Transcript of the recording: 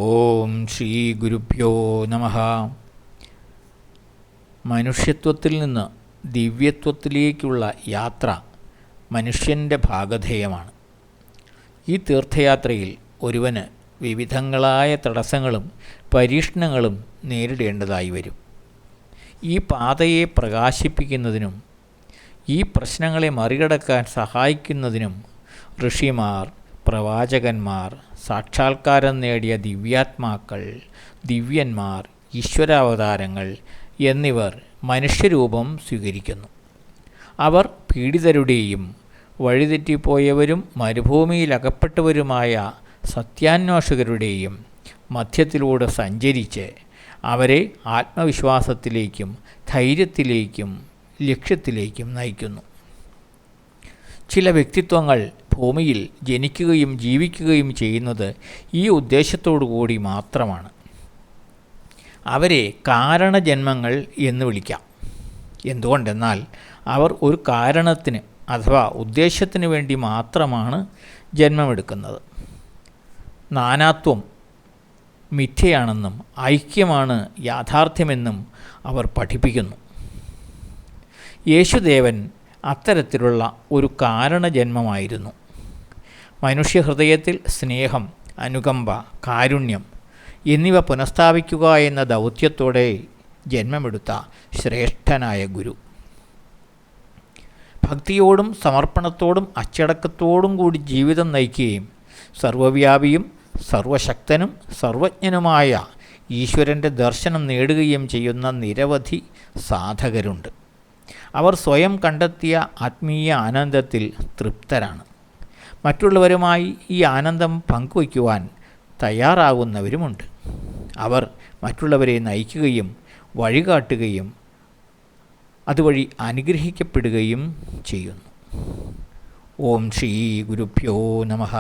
ഓം ശ്രീ ഗുരുഭ്യോ നമഃ. മനുഷ്യത്വത്തിൽ നിന്ന് ദിവ്യത്വത്തിലേക്കുള്ള യാത്ര മനുഷ്യൻ്റെ ഭാഗധേയമാണ്. ഈ തീർത്ഥയാത്രയിൽ ഒരുവന് വിവിധങ്ങളായ തടസ്സങ്ങളും പരീക്ഷണങ്ങളും നേരിടേണ്ടതായി വരും. ഈ പാതയെ പ്രകാശിപ്പിക്കുന്നതിനും ഈ പ്രശ്നങ്ങളെ മറികടക്കാൻ സഹായിക്കുന്നതിനും ഋഷിമാർ, പ്രവാചകന്മാർ, സാക്ഷാത്കാരം നേടിയ ദിവ്യാത്മാക്കൾ, ദിവ്യന്മാർ, ഈശ്വരാവതാരങ്ങൾ എന്നിവർ മനുഷ്യരൂപം സ്വീകരിക്കുന്നു. അവർ പീഡിതരുടെയും വഴിതെറ്റിപ്പോയവരും മരുഭൂമിയിലകപ്പെട്ടവരുമായ സത്യാന്വേഷകരുടെയും മധ്യത്തിലൂടെ സഞ്ചരിച്ച് അവരെ ആത്മവിശ്വാസത്തിലേക്കും ധൈര്യത്തിലേക്കും ലക്ഷ്യത്തിലേക്കും നയിക്കുന്നു. ചില വ്യക്തിത്വങ്ങൾ ഭൂമിയിൽ ജനിക്കുകയും ജീവിക്കുകയും ചെയ്യുന്നത് ഈ ഉദ്ദേശത്തോടു കൂടി മാത്രമാണ്. അവരെ കാരണജന്മങ്ങൾ എന്ന് വിളിക്കാം. എന്തുകൊണ്ടെന്നാൽ അവർ ഒരു കാരണത്തിന് അഥവാ ഉദ്ദേശത്തിന് വേണ്ടി മാത്രമാണ് ജന്മമെടുക്കുന്നത്. നാനാത്വം മിഥ്യയാണെന്നും ഐക്യമാണ് യാഥാർത്ഥ്യമെന്നും അവർ പഠിപ്പിക്കുന്നു. യേശുദേവൻ അത്തരത്തിലുള്ള ഒരു കാരണജന്മമായിരുന്നു. മനുഷ്യഹൃദയത്തിൽ സ്നേഹം, അനുകമ്പ, കാരുണ്യം എന്നിവ പുനഃസ്ഥാപിക്കുക എന്ന ദൗത്യത്തോടെ ജന്മമെടുത്ത ശ്രേഷ്ഠനായ ഗുരു. ഭക്തിയോടും സമർപ്പണത്തോടും അച്ചടക്കത്തോടും കൂടി ജീവിതം നയിക്കുകയും സർവ്വവ്യാപിയും സർവശക്തനും സർവജ്ഞനുമായ ഈശ്വരൻ്റെ ദർശനം നേടുകയും ചെയ്യുന്ന നിരവധി സാധകരുണ്ട്. അവർ സ്വയം കണ്ടെത്തിയ ആത്മീയ ആനന്ദത്തിൽ തൃപ്തരാണ്. മറ്റുള്ളവരുമായി ഈ ആനന്ദം പങ്കുവയ്ക്കുവാൻ തയ്യാറാകുന്നവരുമുണ്ട്. അവർ മറ്റുള്ളവരെ നയിക്കുകയും വഴികാട്ടുകയും അതുവഴി അനുഗ്രഹിക്കപ്പെടുകയും ചെയ്യുന്നു. ഓം ശ്രീ ഗുരുഭ്യോ നമഃ.